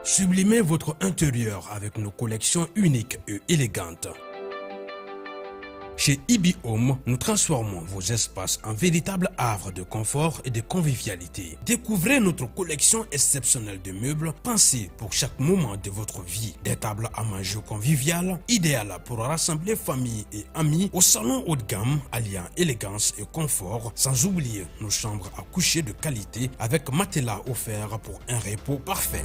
Sublimez votre intérieur avec nos collections uniques et élégantes. Chez Ibi Home, nous transformons vos espaces en véritable havre de confort et de convivialité. Découvrez notre collection exceptionnelle de meubles pensés pour chaque moment de votre vie. Des tables à manger conviviales, idéales pour rassembler famille et amis, au salon haut de gamme, alliant élégance et confort, sans oublier nos chambres à coucher de qualité avec matelas offerts pour un repos parfait.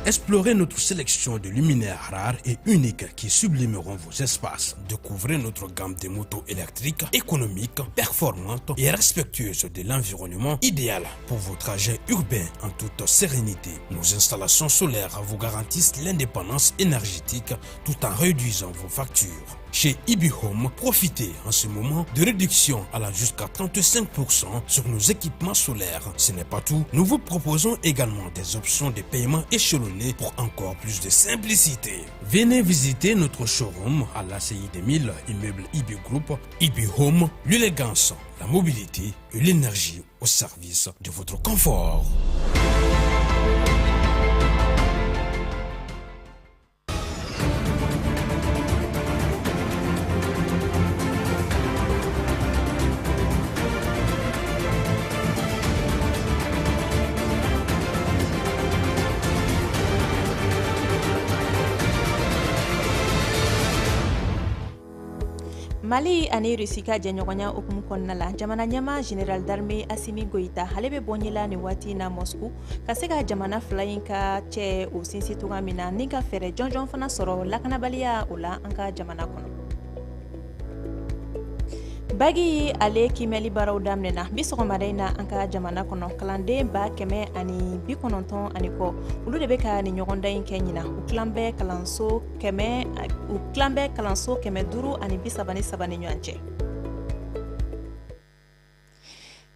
Explorez notre sélection de luminaires rares et uniques qui sublimeront vos espaces. Découvrez notre gamme de motos électriques, économiques, performantes et respectueuses de l'environnement, idéales pour vos trajets urbains en toute sérénité. Nos installations solaires vous garantissent l'indépendance énergétique tout en réduisant vos factures. Chez Ibi Home, profitez en ce moment de réductions allant jusqu'à 35% sur nos équipements solaires. Ce n'est pas tout, nous vous proposons également des options de paiement échelonnées pour encore plus de simplicité. Venez visiter notre showroom à l'ACI 2000, immeuble Ibi Group. Ibi Home, l'élégance, la mobilité et l'énergie au service de votre confort. Mali ani Russie ka jɛɲɔgɔnya okumu kɔnɔna la jamana ɲɛma General d'armée Assimi Goïta ale bɛ bɔɲɛla ni waati na Moscou ka se ka jamana fila in ka cɛ o sinsi toga min na ni ka fɛrɛ jɔnjɔn fana sɔrɔ lakanabaliya o la an ka jamana kɔnɔ. Bagi ale kimɛli baaraw daminɛna bi sɔgɔmada in na an ka jamana kɔnɔ kalanden ba kɛmɛ ani 90 ani kɔ olu de bɛ ka ni ɲɔgɔndan in kɛ ɲina u tilan bɛ kalanso kɛmɛ 5 ani 33 ni ɲɔgɔn cɛ.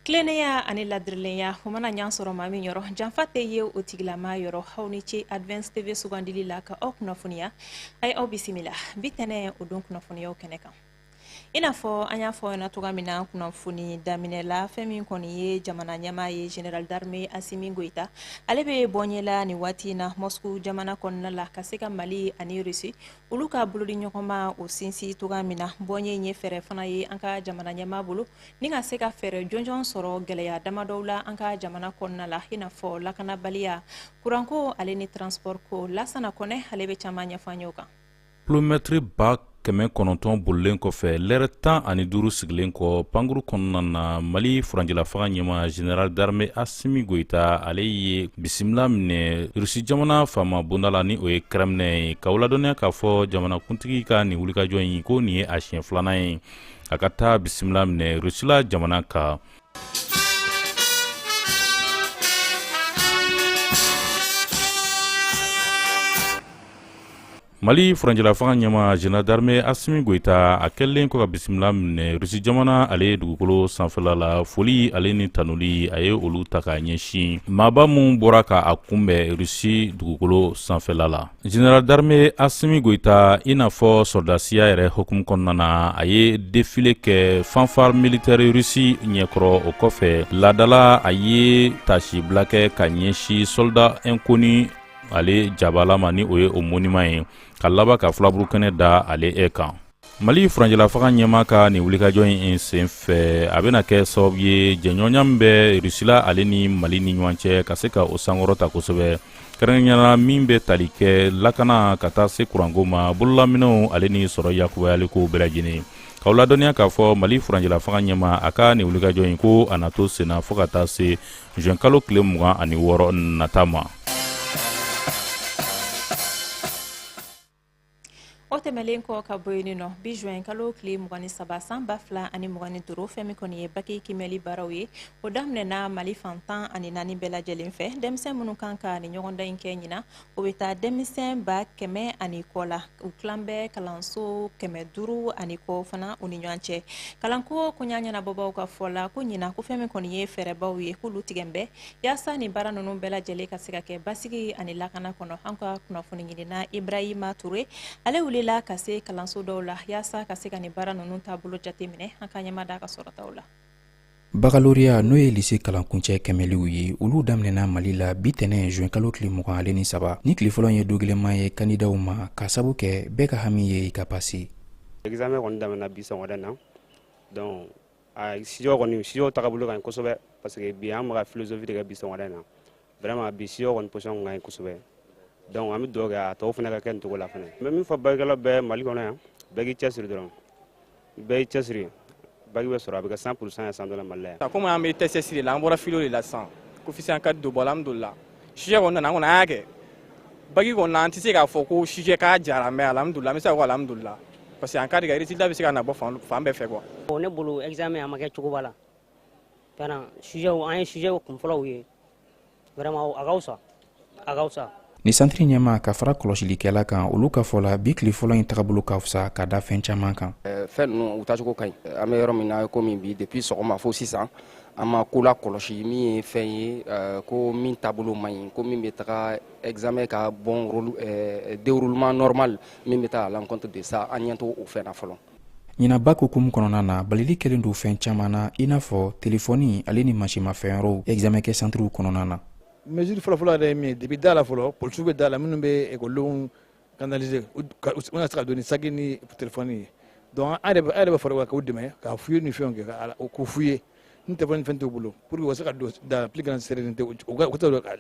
Tilennenya ani ladirilenya o mana ɲan sɔrɔ maa min yɔrɔ janfa tɛ ye o tigilama yɔrɔ aw ni ce Advance TV sugandili la ka aw kunnafoniya a ye aw bisimila bi tɛnɛ o don kunnafoniyaw kɛnɛ kan. I n'a fɔ an y'a fɔ ɲɛna cogoya min na kunnafoni daminɛ la fɛn min kɔni ye jamana ɲɛmaa ye General d'armée Assimi Goïta ale bɛ bɔɲɛla ni waati na Moscou jamana kɔnɔna la ka se ka Mali ani Russie olu ka bolodi ɲɔgɔnma o sinsi cogoya min na bɔɲɛ in ye fɛɛrɛ fana ye an ka jamana ɲɛmaa bolo ni ka se ka fɛɛrɛ jɔnjɔn sɔrɔ gɛlɛya damadɔw la an ka jamana kɔnɔna la i n'a fɔ lakanabaliya kuranko ale ni transport ko Lasana Kɔnɛ ale bɛ caman ɲɛfɔ an ye o kan. Kilomɛtiri ba 900 bolilen kɔfɛ lɛrɛ 15 sigilen kɔ pankuru kɔnɔna na Mali furanjɛlafaga ɲɛma General d'armée Assimi Goïta ale ye bisimila minɛ Rusi jamana faama bonda la ni o ye Kremlin ye ka ladɔnniya k'a fɔ jamanakuntigi ka nin wulikajɔ in ko nin ye a siɲɛ 2nan ye a ka taa bisimila minɛ Rusila jamana kan. Mali furanjɛlafaga ɲɛma General d'armée Assimi Goïta a kɛlen ko ka bisimila minɛ Rusi jamana ale dugukolo sanfɛla la foli ale ni tanuli a ye olu ta ka ɲɛsin maaba mun bɔra ka a kunbɛn Rusi dugukolo sanfɛla la. General d'armée Assimi Goïta i n'a fɔ sɔrdasiya yɛrɛ hukumu kɔnɔna na a ye défilé kɛ fanfare militaire Rusi ɲɛkɔrɔ o kɔfɛ laadala a ye tasibila kɛ ka ɲɛsin soldat inconnu ale jabalama ni o ye o monument ye ka laban ka filaburu kɛnɛ da ale kan. Mali furanjɛlafaga ɲɛma ka nin wulikajɔ in senfɛ a bɛna kɛ sababu ye jɛɲɔgɔnya min bɛ Rusila ale ni Mali ni ɲɔgɔn cɛ ka se ka o sankɔrɔta kosɛbɛ kɛrɛnkɛrɛnnenya min bɛ tali kɛ lakana ka taa se kuranko ma bololaminɛw ale ni sɔrɔ yakubayaleko bɛɛ lajɛlen. K'aw ladɔnniya k'a fɔ Mali furanjɛlafaga ɲɛma a ka nin wulikajɔ in ko a na to senna fɔ ka taa se juin kalo tile 26 nata ma. O tɛmɛlen kɔ ka bɔ yen nɔ bi juin kalo tile 23 san 2025 fɛn min kɔni ye baki kimɛli baaraw ye o daminɛna Mali fantan ani 4 bɛɛ lajɛlen fɛ denmisɛn minnu kan ka ni ɲɔgɔndan in kɛ ɲina o bɛ taa denmisɛn ba 100 ani kɔ la u tilan bɛ kalanso 500 ani kɔ fana u ni ɲɔgɔn cɛ kalanko koɲa ɲɛnabɔbaw ka fɔ la ko ɲina ko fɛn min kɔni ye fɛɛrɛbaw ye k'olu tigɛn bɛ yaasa ni baara ninnu bɛɛ lajɛlen ka se ka kɛ basigi ani lakana kɔnɔ an ka kunnafoni ɲinina Ibrahima Touré ale wulila ka se kalanso dɔw la yaasa ka se ka ni baara ninnu taabolo jate minɛ an ka ɲɛmaa da ka sɔrɔtaw la. Baccalauréat n'o ye lycée kalankuncɛ kɛmɛliw ye olu daminɛna Mali la bi tɛnɛ juin kalo tile 23 ni tile fɔlɔ ye dogelema ye kandidaw ma ka sabu kɛ bɛɛ ka hami ye i ka pasi. Examen kɔni daminɛna bi sɔgɔmada na donc studio tagabolo ka ɲi kosɛbɛ parce que bi an bɛ ka philosophie de kɛ bi sɔgɔmada na vraiment bi studio kɔni position ka ɲi kosɛbɛ donc an bɛ dugawu kɛ a tɔw fana ka kɛ nin cogo la fana. N bɛ min fɔ bagikɛlaw bɛɛ Mali kɔnɔ yan bɛɛ k'i cɛsiri dɔrɔn bɛɛ y'i cɛsiri bagi bɛ sɔrɔ a bɛ kɛ 100% ye san dɔ la Mali la yan. Comme an bɛ test de la an bɔra philo de la sisan coefficient 4 do bɔ alhamdulillah sujet kɔni nana an kɔni an y'a kɛ bagi kɔni an tɛ se k'a fɔ ko sujet k'a jara mais alhamdulillah an bɛ se ka fɔ alhamdulillah parce que en cas de résultat bɛ se ka na bɔ fan bɛɛ fɛ quoi. Ne bolo examen a ma kɛ cogo ba la vraiment sujet an ye sujet kun fɔlɔw ye vraiment a ka wusa. Ni santiri ɲɛma ka fara kɔlɔsilikɛla kan olu ka fɔ la bi tile fɔlɔ in tagabolo ka fisa ka da fɛn caman kan. Fɛn ninnu u tacogo ka ɲi an bɛ yɔrɔ min na komi bi depuis sɔgɔma fo sisan an ma ko la kɔlɔsi min ye fɛn ye ko min taabolo man ɲi ko min bɛ taga examen ka bon déroulement normal min bɛ taa à l'encontre de ça an ɲɛ t'o fɛn na fɔlɔ. Ɲina bac hukumu kɔnɔna na balili kɛlen don fɛn caman na i n'a fɔ telefɔni ale ni mansimafɛn wɛrɛw examen kɛ centrew kɔnɔna na. Mesure fɔlɔfɔlɔ yɛrɛ ye min ye depuis da la fɔlɔ polisiw bɛ da la minnu bɛ écolenw canaliser u ka se ka don ni saki ni telefɔni ye donc an yɛrɛ bɛ fɔlɔ k'u dɛmɛ k'a f'u ye ni fɛnw kɛ k'u f'u ye ni telefɔni fɛn t'u bolo pour que u ka se ka don dans plus grande sérénité u ka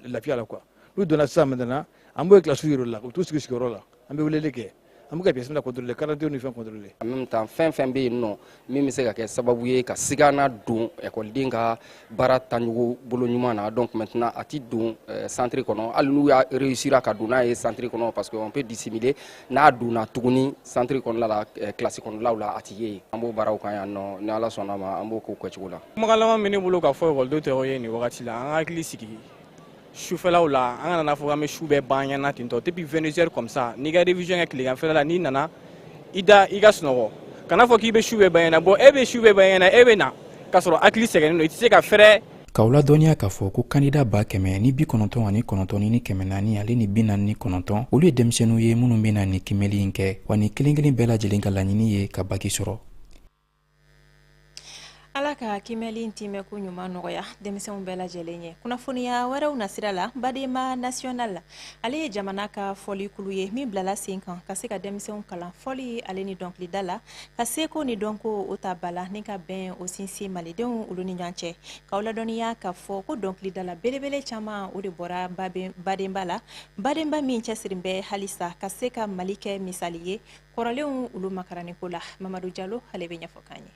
lafiya la quoi n'u donna sisan maintenant an b'o classe yɛrɛ la u t'u sigi sigiyɔrɔ la an bɛ weleli kɛ an bɛ ka pièce la contrôler carte ni fɛn contrôler. En même temps fɛn bɛ yen nɔ min bɛ se ka kɛ sababu ye ka sigana don écoleden ka baara taɲogo bolo ɲuman na donc maintenant a ti don centre kɔnɔ hali n'u y'a réussir ka don n'a ye centre kɔnɔ parce que on peut dissimuler n'a donna tuguni centre kɔnɔla la classe kɔnɔlaw la a ti ye an b'o baaraw kan yan nɔ ni Ala sɔnna ma an b'o k'o kɛcogo la. Kumakan laban min ne bolo ka fɔ école tɔw ye nin wagati la an hakili sigi sufɛlaw la an kana n'a fɔ an bɛ su bɛɛ ban ɲɛna ten tɔ depuis 22h comme ça n'i ka révision kɛ tileganfɛla la n'i nana i ka sunɔgɔ kana fɔ k'i bɛ su bɛɛ ban ɲɛna bon e bɛ su bɛɛ ban ɲɛna e bɛ na k'a sɔrɔ hakili sɛgɛnnen don i tɛ se ka fɛrɛ. K'aw ladɔnniya k'a fɔ ko kandida 100 ni 99 ni 400 ale ni 49 olu ye denmisɛnninw ye minnu bɛ na ni kimɛli in kɛ wa ni kelen kelen bɛɛ lajɛlen ka laɲini ye ka baki sɔrɔ. Ala ka kimɛli timɛ ko ɲuman nɔgɔya denmisɛnw bɛɛ lajɛlen ye. Kunnafoniya wɛrɛw nasira la Badema national la ale ye jamana ka fɔli kulu ye min bilala sen kan ka se ka denmisɛnw kalan fɔli ale ni dɔnkilida la ka seko ni dɔnko o ta bala ni ka bɛn o sinsin malidenw olu ni ɲɔgɔn cɛ k'aw ladɔnniya ka fɔ ko dɔnkilida la belebele caman o de bɔra Badenba la Badenba min cɛsirin bɛ halisa ka se ka Mali kɛ misali ye kɔrɔlenw olu makarani ko la Mamadou Diallo ale bɛ ɲɛfɔ kan ye.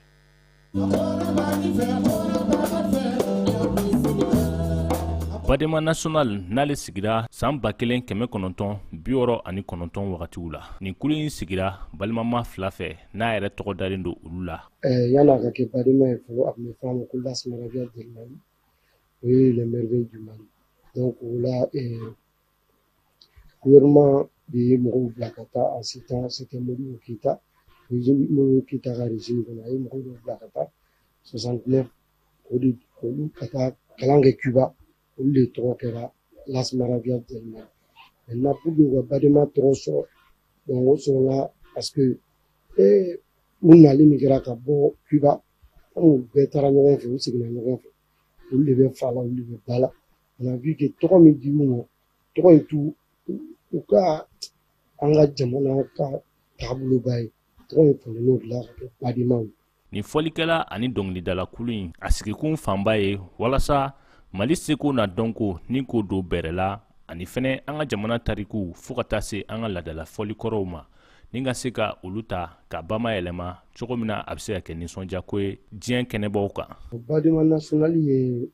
Badema national n'ale sigira san 1969 wagatiw la nin kulu in sigira balimama fila fɛ n'a yɛrɛ tɔgɔ dalen don olu la. Yana ka kɛ Badema ye fɔlɔ a tun bɛ fɔ a ma ko Las Maravillas del Mali o ye les merveilles du Mali donc o la gouvernement de ye mɔgɔw bila ka taa en ce temps c'était Modibo Keita Modibo Keita ka régime kɔnɔ a ye mɔgɔw dɔw bila ka taa 69 olu ka taa kalan kɛ Cuba olu de tɔgɔ kɛra Las Maravillas del Mali maintenant pour que u ka Badema tɔgɔ sɔrɔ donc o sɔrɔla parce que u nali min kɛra ka bɔ Cuba anw bɛɛ taara ɲɔgɔn fɛ u seginna ɲɔgɔn fɛ olu de bɛ fa la olu de bɛ ba la on a vu que tɔgɔ min dir'u ma tɔgɔ in tu u ka an ka jamana ka taaboloba ye tɔgɔ in fɔlɔlen dilan ka kɛ Bademaw ye. Ni fɔlikɛla ani dɔnkilidala kulu in a sigikun fanba ye walasa Mali seko na dɔnko ni ko do bɛrɛ la ani fɛnɛ an ka jamana tariku fo ka taa se an ka ladala fɔlikɔrɔw ma ni ka se ka olu ta ka bamayɛlɛma cogo min na a bɛ se ka kɛ nisɔndiya ko ye diɲɛ kɛnɛbaw kan. Badema national ye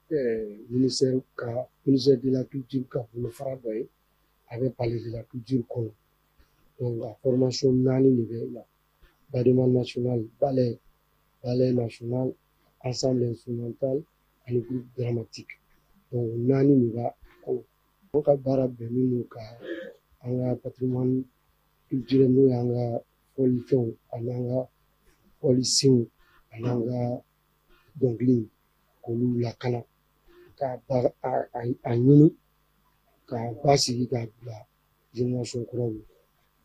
ministère de la culture ka bolofara dɔ ye a bɛ palais de la culture kɔnɔ donc a formation 4 de bɛ la Badema national ballet national ensemble instrumental ani groupe dramatique donc 4 de b'a kɔnɔ an ka baara bɛnnen don ka an ka patrimoine culturel n'o y'an ka fɔlifɛnw ani an ka fɔlisenw ani an ka dɔnkili k'olu lakana ka a ɲini ka basigi ka bila génération kuraw ye.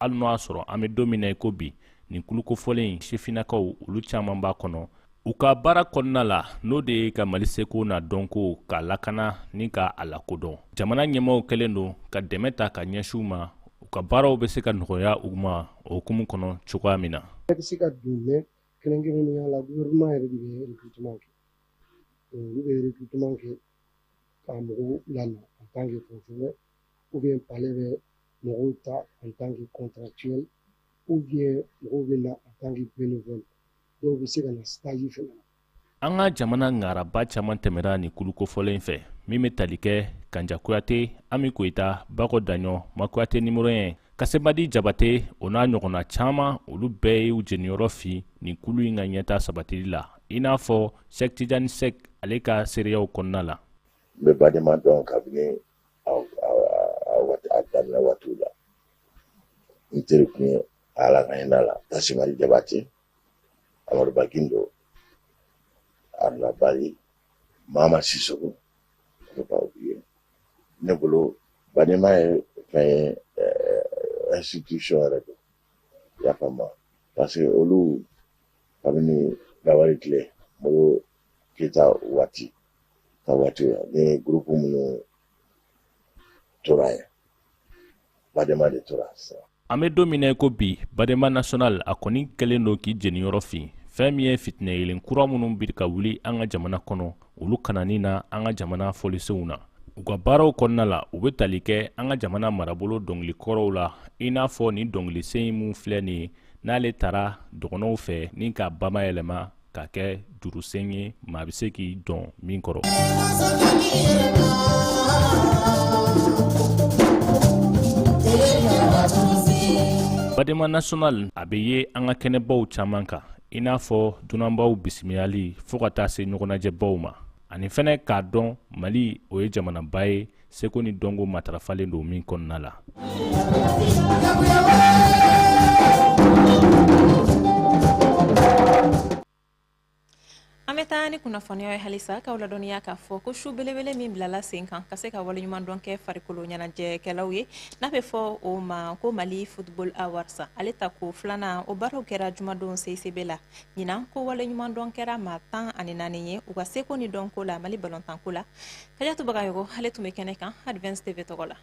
Hali n'o y'a sɔrɔ an bɛ don min na i ko bi nin kulukofɔlen sifinnakaw olu caman b'a kɔnɔ u ka baara kɔnɔna la n'o de ye ka Mali seko n'a dɔnko ka lakana ni ka a lakodɔn. Jamana ɲɛmaaw kɛlen don ka dɛmɛ ta ka ɲɛsin u ma u ka baaraw bɛ se ka nɔgɔya u ma o hukumu kɔnɔ cogoya min na. Bɛɛ se ka don mɛ kelen-kelenya la gouvernement yɛrɛ de bɛ recrutement kɛ. Olu bɛ recrutement kɛ ka mɔgɔw lana en tant que fonctionnaire ou bien palais bɛ mɔgɔw ta en tant que contractuel ou bien mɔgɔw bɛ na en tant que bénévole. Dɔw bɛ se ka na stage fana na. An ka jamana ŋaraba caman tɛmɛra ni kulu kofɔlen fɛ min bɛ tali kɛ Kanja Kuyate, Ami Koyita, Bako Daɲɔ, Makuyate numéro 1, Kasebadi Jabate o n'a ɲɔgɔnna caman olu bɛɛ ye u jeniyɔrɔ fi ni kulu in ka ɲɛta sabatili la i n'a fɔ Cheikh Tidiane Seck ale ka seereyaw kɔnɔna la. N bɛ badenma dɔn kabini a daminɛ waatiw la. N teri tun ye Ala ka hinɛ la Tasimari Jabate, Amadu Bagindo, Aruna Bari, Mama Sissoco, ne pas oublier. Ne bolo badenma ye fɛn ye institution yɛrɛ don i y'a faamu parce que olu kabini Lawari tile Modibo Keyita waati ka waati la ni groupe minnu tora yen badenma de tora sisan. An bɛ don min na ko bi Badenma national a kɔni kɛlen don k'i jeniyɔrɔ fin fɛn min ye fitinɛ yelen kura minnu bi ka wuli an ka jamana kɔnɔ olu kanani na an ka jamana fɔlisenw na. U ka baaraw kɔnɔna la u bɛ tali kɛ an ka jamana marabolo dɔnkilikɔrɔw la i n'a fɔ ni dɔnkilisen mun filɛ nin ye n'ale taara dɔgɔnɔw fɛ ni k'a bamayɛlɛma ka kɛ jurusen ye maa bɛ se k'i dɔn min kɔrɔ. Badenma national a bɛ ye an ka kɛnɛbaw caman kan i n'a fɔ dunanbaw bisimilali fo ka taa se ɲɔgɔnnajɛbaw ma ani fɛnɛ k'a dɔn Mali o ye jamanaba ye seko ni dɔnko matarafalen don min kɔnɔna la. An bɛ taa ni kunnafoniyaw ye halisa k'aw ladɔnniya k'a fɔ ko su belebele min bilala sen kan ka se ka waleɲuman dɔn kɛ farikolo ɲɛnajɛkɛlaw ye n'a bɛ fɔ o ma ko Mali Football Awards ale ta ko filanan o baaraw kɛra jumadon CCB la ɲinan ko waleɲuman dɔn kɛra maa 14 ye u ka seko ni dɔnko la Mali balontanko la Kajatu Bagayogo ale tun bɛ kɛnɛ kan Advance TV tɔgɔ la.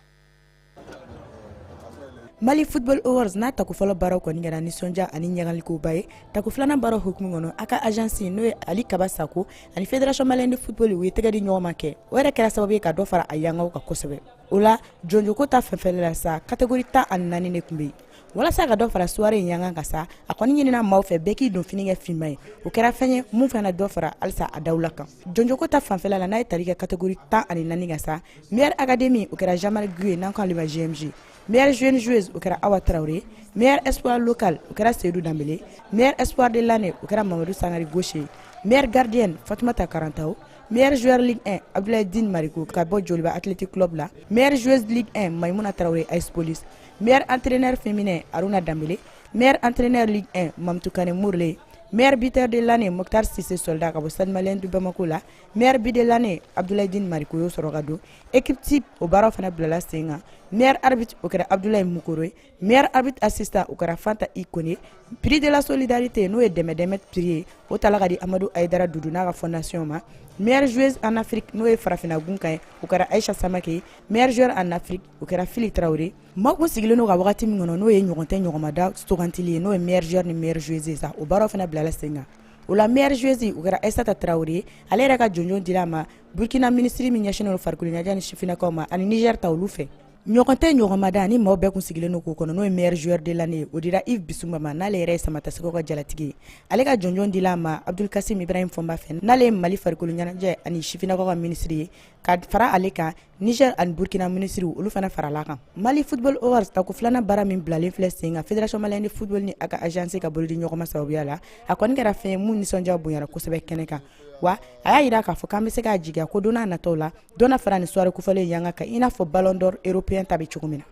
Mali Football Awards n'a tako fɔlɔ baaraw kɔni kɛra nisɔndiya ani ɲagalikoba ye tako filanan baaraw hukumu kɔnɔ a ka agence n'o ye Ali Kaba Sako ani Fédération Malienne de Football u ye tɛgɛ di ɲɔgɔn ma kɛ o yɛrɛ kɛra sababu ye ka dɔ fara a yangaw kan kosɛbɛ o la jɔnjɔko ta fɛnfɛn la sa catégorie 14 de tun bɛ yen walasa ka dɔ fara soirée in yangan ka sa a kɔni ɲinina maaw fɛ bɛɛ k'i don fini kɛ finma ye o kɛra fɛn ye mun fana dɔ fara halisa a dawla kan jɔnjɔko ta fanfɛla la n'a ye tali kɛ catégorie 14 ka sa meilleure académie o kɛra Jean-Marie Gué n'an k'ale ma GMG meilleure jeune joueuse o kɛra Awa Traoré meilleur espoir local o kɛra Seydou Dambélé meilleur espoir de l'année o kɛra Mamadou Sangari Gaucher meilleure gardienne Fatoumata Karantao meilleur joueur Ligue 1 Abdoulaye Dine Mariko ka bɔ Joliba Athletic Club la meilleure joueuse Ligue 1 Maïmouna Traoré AS Police meilleur entraîneur féminin Aruna Dambélé meilleur entraîneur Ligue 1 Mamtou Kane Mourlé meilleur buteur de l'année Mokhtar Cissé Soldat ka bɔ Stade Malien du Bamako la meilleur but de l'année Abdoulaye Dine Mariko yo sɔrɔ ka don équipe type o baaraw fana bilala sen kan meilleur arbitre o kɛra Abdoulaye Mukoro meilleur arbitre assistant o kɛra Fanta Ikone prix de la solidarité n'o ye dɛmɛ prix ye o tala ka di Amadou Aïdara Doudou n'a ka fondation ma meilleure joueuse en Afrique n'o ye farafina gunkan ye o kɛra Aïcha Samake meilleur joueur en Afrique o kɛra Fili Traoré maaw kun sigilen n'o ka wagati min kɔnɔ n'o ye ɲɔgɔn tɛ ɲɔgɔnmada sugantili ye n'o ye meilleur joueur ni meilleur joueuse ye sa o baaraw fana bilala sen kan o la meilleure joueuse o kɛra Aïssata Traoré ale yɛrɛ ka jɔnjɔn dira ma Burkina ministre min ɲɛsinnen don farikolo ɲɛnajɛ ni sifinnakaw ma ani Niger ta olu fɛ ɲɔgɔn tɛ ɲɔgɔnmada ni maaw bɛɛ kun sigilen n'o k'o kɔnɔ n'o ye meilleur joueur de l'année ye o dira Yves Bissouma ma n'ale yɛrɛ ye Samata Seko ka jalatigi ye ale ka jɔnjɔn dila ma Abdul Kasim Ibrahim Fɔnba fɛ n'ale ye Mali farikolo ɲɛnajɛ ani sifinnakaw ka ministre ye ka fara ale kan Niger ani Burkina ministre olu fana farala kan Mali Football Awards tako filanan baara min bilalen filɛ sen kan Fédération Malienne de Football ni a ka agence ka bolo di ɲɔgɔn ma sababuya la a kɔni kɛra fɛn mun nisɔndiya bonyara kosɛbɛ kɛnɛ kan wa a y'a yira k'a fɔ k'an bɛ se k'a jigiya ko don n'a nataw la dɔ na fara ni soirée kofɔlen yanga kan i n'a fɔ Ballon d'Or européen ta bɛ cogo min na.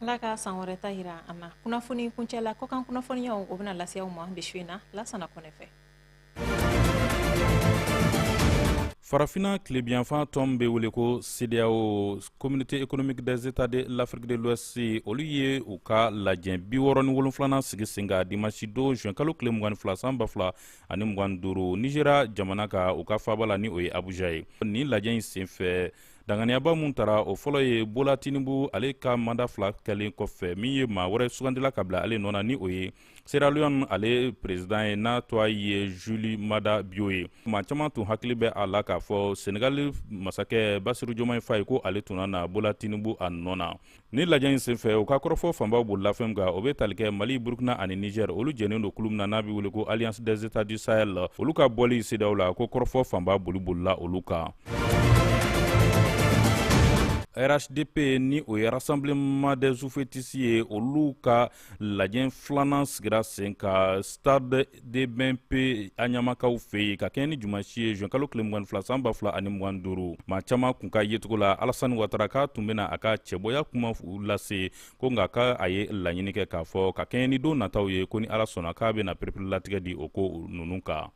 Ala ka san wɛrɛ ta yira an na kunnafoni kuncɛla kɔ kan kunnafoniyaw o bɛna lase aw ma bi su in na Lasana Kɔnɛ fɛ. Farafina Klebianfan tombe wele ko CEDEAO Communauté économique des États de l'Afrique de l'Ouest olu ye u ka lajɛn 67 sigi senga dimanche 2 juin kalo tile 22 san 2025 Nigéria jamana ka u ka faaba la ni o ye Abuja ye ni lajɛn senfɛ danganiyaba mun tara o fɔlɔ ye Bola Tinubu ale ka manda fila kɛlen kɔfɛ min ye maa wɛrɛ sugandila ka bila ale nɔ na ni o ye Sierra Leone ale président ye n'a tɔgɔ ye Jules Mada Bio ye maa caman tun hakili bɛ a la k'a fɔ Senegal masakɛ Bassirou Diomaye Faye ko ale tun na Bola Tinubu a nɔ na ni lajɛ in senfɛ u ka kɔrɔfɔ fanbaw bolila fɛn kan o bɛ tali kɛ Mali, Burkina ani Niger olu jɛnnen don kulu min na n'a bɛ wele ko Alliance des États du Sahel olu ka bɔli CEDEAO la ko kɔrɔfɔ fanba bolila olu kan. RHDP ni o ye Rassemblement des Oufetistes ye olu ka lajɛn filanan sigira sen ka Stade de BNP a ɲamakaw fɛ yen ka kɛɲɛ ni dimanche ye juin kalo tile 22 san 2025 maa caman kun ka yecogo la Alassane Ouattara k'a tun bɛna a ka cɛbɔya kuma lase ko nka ka a ye laɲini kɛ k'a fɔ ka kɛɲɛ ni don nataw ye ko ni Ala sɔnna k'a bɛna perepere di o ko ninnu kan.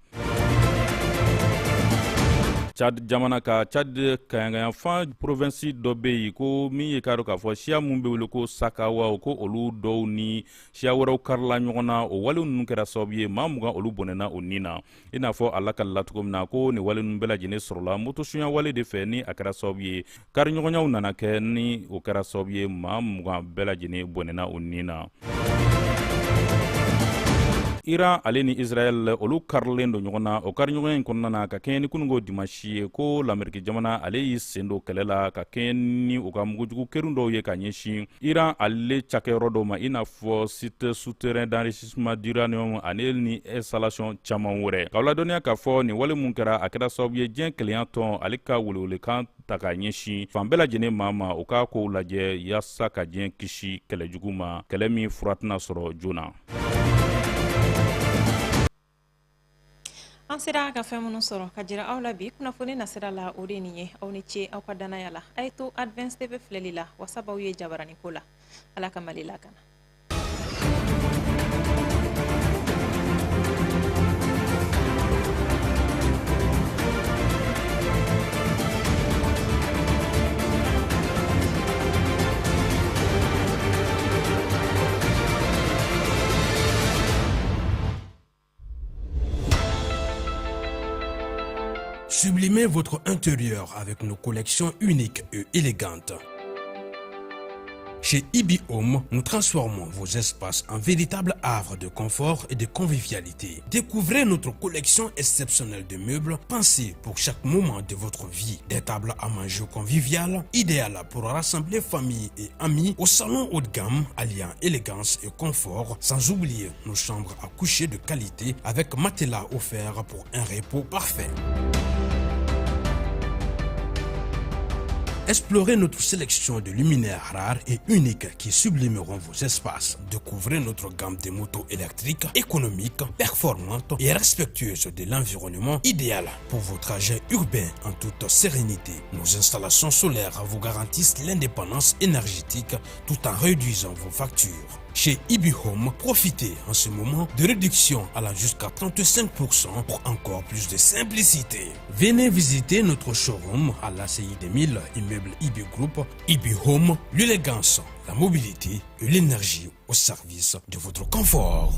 Chad jamana ka Chad kayangayanfan province dɔ bɛ yen ko min ye k'a dɔn k'a fɔ siya mun bɛ wele ko Sakawa ko olu dɔw ni siya wɛrɛw karila ɲɔgɔn na o wale ninnu kɛra sababu ye maa 20 olu bɔnɛna o nin na i n'a fɔ a lakalila cogo min na ko ni wale ninnu bɛɛ lajɛlen sɔrɔla motosunya wale de fɛ ni a kɛra sababu ye kari ɲɔgɔnyaw nana kɛ ni o kɛra sababu ye maa 20 bɛɛ lajɛlen bɔnɛna o nin na. Iran ale ni Israel olu karilen don ɲɔgɔn na o kari ɲɔgɔnya in kɔnɔna na ka kɛɲɛ ni kunungo dimanche ye ko l'Amérique jamana ale y'i sen don kɛlɛ la ka kɛɲɛ ni u ka mugujugu kerun dɔw ye ka ɲɛsin Iran ale cakɛyɔrɔ dɔw ma i n'a fɔ site souterrain d'enrichissement d'uranium ani ni installation caman wɛrɛ k'aw ladɔnniya k'a fɔ nin wale mun kɛra a kɛra sababu ye diɲɛ kelenya tɔn ale ka welewelekan ta ka ɲɛsin fan bɛɛ lajɛlen ma o k'a kow lajɛ yaasa ka diɲɛ kisi kɛlɛjugu ma kɛlɛ min fura tɛna sɔrɔ joona. An sera ka fɛn minnu sɔrɔ ka jira aw la bi kunnafoni nasira la o de nin ye aw ni ce aw ka danaya la a ye to Advance TV filɛli la wasabaw ye jabarani ko la Ala ka Mali lakana. Sublimez votre intérieur avec nos collections uniques et élégantes. Chez Ibi Home, nous transformons vos espaces en véritables havres de confort et de convivialité. Découvrez notre collection exceptionnelle de meubles pensés pour chaque moment de votre vie. Des tables à manger conviviales, idéales pour rassembler famille et amis au salon haut de gamme, alliant élégance et confort, sans oublier nos chambres à coucher de qualité avec matelas offerts pour un repos parfait. Explorez notre sélection de luminaires rares et uniques qui sublimeront vos espaces. Découvrez notre gamme de motos électriques, économiques, performantes et respectueuses de l'environnement, idéales pour vos trajets urbains en toute sérénité. Nos installations solaires vous garantissent l'indépendance énergétique tout en réduisant vos factures. Chez Ibi Home, profitez en ce moment de réductions allant jusqu'à 35% pour encore plus de simplicité. Venez visiter notre showroom à l'ACI 2000, immeuble Ibi Group. Ibi Home, l'élégance, la mobilité et l'énergie au service de votre confort.